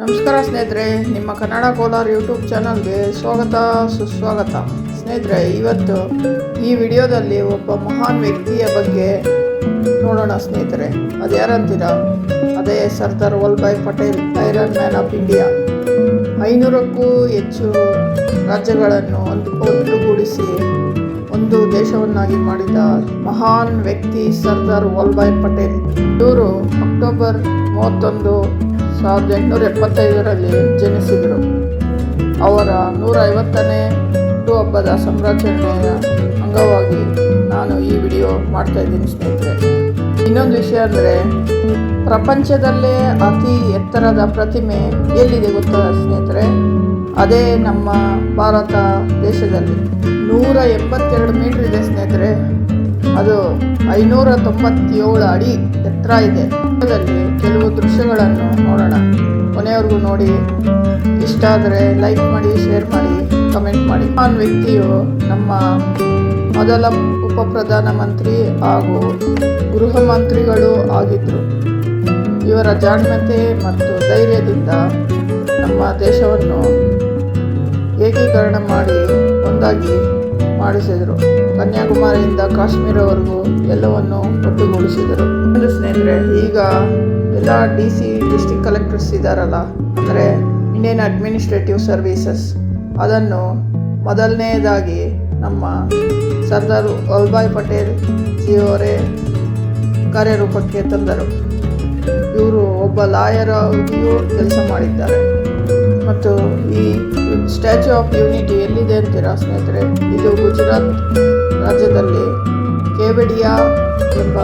ನಮಸ್ಕಾರ ಸ್ನೇಹಿತರೆ, ನಿಮ್ಮ ಕನ್ನಡ ಕೋಲಾರ ಯೂಟ್ಯೂಬ್ ಚಾನಲ್ಗೆ ಸ್ವಾಗತ ಸುಸ್ವಾಗತ. ಸ್ನೇಹಿತರೆ, ಇವತ್ತು ಈ ವಿಡಿಯೋದಲ್ಲಿ ಒಬ್ಬ ಮಹಾನ್ ವ್ಯಕ್ತಿಯ ಬಗ್ಗೆ ನೋಡೋಣ ಸ್ನೇಹಿತರೆ. ಅದು ಯಾರಂತೀರ? ಅದೇ Sardar Vallabhbhai Patel, iron man of India. 500ಕ್ಕೂ ಹೆಚ್ಚು ರಾಜ್ಯಗಳನ್ನು ಒಟ್ಟುಗೂಡಿಸಿ ಒಂದು ದೇಶವನ್ನಾಗಿ ಮಾಡಿದ ಮಹಾನ್ ವ್ಯಕ್ತಿ ಸರ್ದಾರ್ ವಲ್ಲಭಾಯ್ ಪಟೇಲ್. ಇವರು ಅಕ್ಟೋಬರ್ 31, 1875ರಲ್ಲಿ ಜನಿಸಿದರು. ಅವರ 150ನೇ ಹುಟ್ಟುಹಬ್ಬದ ಸಂಭ್ರಮಾಚರಣೆಯ ಅಂಗವಾಗಿ ನಾನು ಈ ವಿಡಿಯೋ ಮಾಡ್ತಾ ಇದ್ದೀನಿ ಸ್ನೇಹಿತರೆ. ಇನ್ನೊಂದು ವಿಷಯ ಅಂದರೆ, ಪ್ರಪಂಚದಲ್ಲೇ ಅತಿ ಎತ್ತರದ ಪ್ರತಿಮೆ ಎಲ್ಲಿದೆ ಗೊತ್ತಾ ಸ್ನೇಹಿತರೆ? ಅದೇ ನಮ್ಮ ಭಾರತ ದೇಶದಲ್ಲಿ 182 ಮೀಟರ್ ಇದೆ ಸ್ನೇಹಿತರೆ. ಅದು 597 ಅಡಿ ಎತ್ತರ ಇದೆ. ಅದರಲ್ಲಿ ಕೆಲವು ದೃಶ್ಯಗಳನ್ನು ನೋಡೋಣ. ಕೊನೆಯವರೆಗೂ ನೋಡಿ. ಇಷ್ಟ ಆದರೆ ಲೈಕ್ ಮಾಡಿ, ಶೇರ್ ಮಾಡಿ, ಕಮೆಂಟ್ ಮಾಡಿ. ಮಹಾನ್ ವ್ಯಕ್ತಿಯು ನಮ್ಮ ಮೊದಲ ಉಪ ಪ್ರಧಾನಮಂತ್ರಿ ಹಾಗೂ ಗೃಹ ಮಂತ್ರಿಗಳು ಆಗಿದ್ದರು. ಇವರ ಜಾಣ್ಮತೆ ಮತ್ತು ಧೈರ್ಯದಿಂದ ನಮ್ಮ ದೇಶವನ್ನು ಏಕೀಕರಣ ಮಾಡಿ ಒಂದಾಗಿ ಮಾಡಿಸಿದರು. ಕನ್ಯಾಕುಮಾರಿಯಿಂದ ಕಾಶ್ಮೀರವರೆಗೂ ಎಲ್ಲವನ್ನು ಒಟ್ಟುಗೂಡಿಸಿದರು. ಸ್ನೇಹಿತರೆ, ಈಗ ಎಲ್ಲ DC ಡಿಸ್ಟ್ರಿಕ್ಟ್ ಕಲೆಕ್ಟರ್ಸ್ ಇದ್ದಾರಲ್ಲ, ಅಂದರೆ ಇಂಡಿಯನ್ ಅಡ್ಮಿನಿಸ್ಟ್ರೇಟಿವ್ ಸರ್ವೀಸಸ್, ಅದನ್ನು ಮೊದಲನೇದಾಗಿ ನಮ್ಮ ಸರ್ದಾರ್ ವಲ್ಲಭಾಯ್ ಪಟೇಲ್ ಜಿಯವರೇ ಕಾರ್ಯರೂಪಕ್ಕೆ ತಂದರು. ಇವರು ಒಬ್ಬ ಲಾಯರ್ ಆಗಿಯೂ ಕೆಲಸ ಮಾಡಿದ್ದಾರೆ. ಮತ್ತು ಈ ಸ್ಟ್ಯಾಚ್ಯೂ ಆಫ್ ಯೂನಿಟಿ ಎಲ್ಲಿದೆ ಅಂತೀರಾ ಸ್ನೇಹಿತರೆ? ಇದು ಗುಜರಾತ್ ರಾಜ್ಯದಲ್ಲಿ ಕೇವಡಿಯಾ ಎಂಬ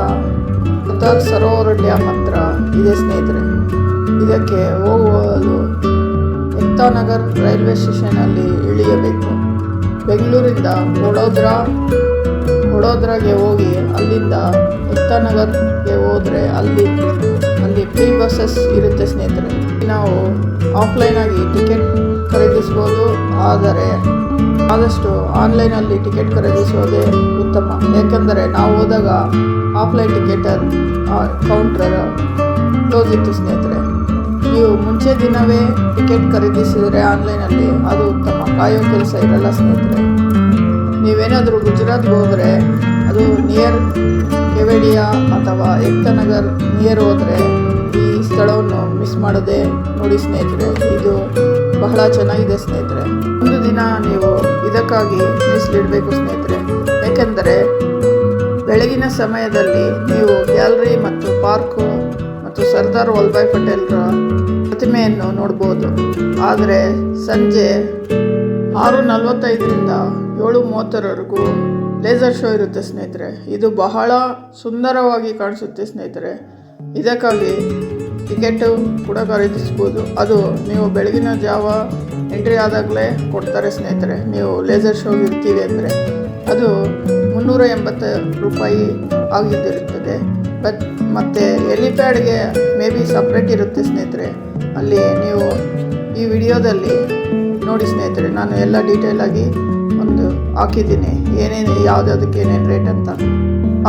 ಸರ್ದಾರ್ ಸರೋವರ ಡ್ಯಾಮ್ ಹತ್ರ ಇದೆ ಸ್ನೇಹಿತರೆ. ಇದಕ್ಕೆ ಹೋಗಲು ಏಕ್ತಾನಗರ್ ರೈಲ್ವೆ ಸ್ಟೇಷನಲ್ಲಿ ಇಳಿಯಬೇಕು. ಬೆಂಗಳೂರಿಂದ ವಡೋದರಾಗೆ ಹೋಗಿ ಅಲ್ಲಿಂದ ಏಕ್ತಾನಗರ್ಗೆ ಹೋದರೆ ಅಲ್ಲಿ ಫ್ರೀ ಬಸ್ಸಸ್ ಇರುತ್ತೆ ಸ್ನೇಹಿತರೆ. ನಾವು ಆಫ್ಲೈನಾಗಿ ಟಿಕೆಟ್ ಖರೀದಿಸ್ಬೋದು, ಆದರೆ ಆದಷ್ಟು ಆನ್ಲೈನಲ್ಲಿ ಟಿಕೆಟ್ ಖರೀದಿಸೋದೇ ಉತ್ತಮ. ಏಕೆಂದರೆ ನಾವು ಹೋದಾಗ ಆಫ್ಲೈನ್ ಟಿಕೆಟರ್ ಕೌಂಟರ್ ಕ್ಲೋಸ್ ಇತ್ತು ಸ್ನೇಹಿತರೆ. ನೀವು ಮುಂಚೆ ದಿನವೇ ಟಿಕೆಟ್ ಖರೀದಿಸಿದರೆ ಆನ್ಲೈನಲ್ಲಿ ಅದು ಉತ್ತಮ. ಕಾಯೋ ಕೆಲಸ ಇರಲ್ಲ ಸ್ನೇಹಿತರೆ. ನೀವೇನಾದರೂ ಗುಜರಾತ್ಗೆ ಹೋದರೆ ಅದು ನಿಯರ್ ಕೇವಡಿಯಾ ಅಥವಾ ಏಕ್ತಾನಗರ್ ನಿಯರ್ ಹೋದರೆ ಈ ಸ್ಥಳವನ್ನು ಮಿಸ್ ಮಾಡದೆ ನೋಡಿ ಸ್ನೇಹಿತರೆ. ಇದು ಬಹಳ ಚೆನ್ನಾಗಿದೆ ಸ್ನೇಹಿತರೆ. ಒಂದು ದಿನ ನೀವು ಇದಕ್ಕಾಗಿ ಮೀಸಲಿಡಬೇಕು ಸ್ನೇಹಿತರೆ. ಏಕೆಂದರೆ ಬೆಳಗಿನ ಸಮಯದಲ್ಲಿ ನೀವು ಗ್ಯಾಲರಿ ಮತ್ತು ಪಾರ್ಕು ಮತ್ತು ಸರ್ದಾರ್ ವಲ್ಲಭಾಯ್ ಪಟೇಲ್ರ ಪ್ರತಿಮೆಯನ್ನು ನೋಡ್ಬೋದು. ಆದರೆ ಸಂಜೆ 6:45ರಿಂದ 7:30ವರೆಗೂ ಲೇಸರ್ ಶೋ ಇರುತ್ತೆ ಸ್ನೇಹಿತರೆ. ಇದು ಬಹಳ ಸುಂದರವಾಗಿ ಕಾಣಿಸುತ್ತೆ ಸ್ನೇಹಿತರೆ. ಇದಕ್ಕಾಗಿ ಟಿಕೆಟು ಕೂಡ ಖರೀದಿಸ್ಬೋದು. ಅದು ನೀವು ಬೆಳಗಿನ ಜಾವ ಎಂಟ್ರಿ ಆದಾಗಲೇ ಕೊಡ್ತಾರೆ ಸ್ನೇಹಿತರೆ. ನೀವು ಲೇಸರ್ ಶೋಗೆ ಇರ್ತೀವಿ ಅಂದರೆ ಅದು 380 ರೂಪಾಯಿ ಆಗಿದ್ದಿರುತ್ತದೆ. ಮತ್ತು ಎಲಿಪ್ಯಾಡ್ಗೆ ಮೇ ಬಿ ಸಪ್ರೇಟ್ ಇರುತ್ತೆ ಸ್ನೇಹಿತರೆ. ಅಲ್ಲಿ ನೀವು ಈ ವಿಡಿಯೋದಲ್ಲಿ ನೋಡಿ ಸ್ನೇಹಿತರೆ, ನಾನು ಎಲ್ಲ ಡೀಟೇಲಾಗಿ ಒಂದು ಹಾಕಿದ್ದೀನಿ, ಏನೇನು ಯಾವುದಕ್ಕೆ ಏನೇನು ರೇಟ್ ಅಂತ.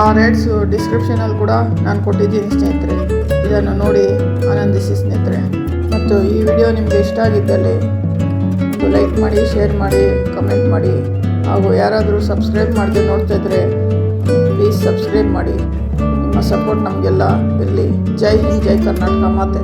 ಆ ರೇಟ್ಸು ಡಿಸ್ಕ್ರಿಪ್ಷನಲ್ಲಿ ಕೂಡ ನಾನು ಕೊಟ್ಟಿದ್ದೀನಿ ಸ್ನೇಹಿತರೆ. ಇದನ್ನು ನೋಡಿ ಆನಂದಿಸಿ ಸ್ನೇಹಿತರೆ. ಮತ್ತು ಈ ವಿಡಿಯೋ ನಿಮಗೆ ಇಷ್ಟ ಆಗಿದ್ದಲ್ಲಿ ಒಂದು ಲೈಕ್ ಮಾಡಿ, ಶೇರ್ ಮಾಡಿ, ಕಮೆಂಟ್ ಮಾಡಿ. ಹಾಗೂ ಯಾರಾದರೂ ಸಬ್ಸ್ಕ್ರೈಬ್ ಮಾಡದೆ ನೋಡ್ತಾ ಇದ್ದರೆ ಪ್ಲೀಸ್ ಸಬ್ಸ್ಕ್ರೈಬ್ ಮಾಡಿ. ನಿಮ್ಮ ಸಪೋರ್ಟ್ ನಮಗೆಲ್ಲ ಇರಲಿ. ಜೈ ಹಿಂದ್, ಜೈ ಕರ್ನಾಟಕ ಮಾತೆ.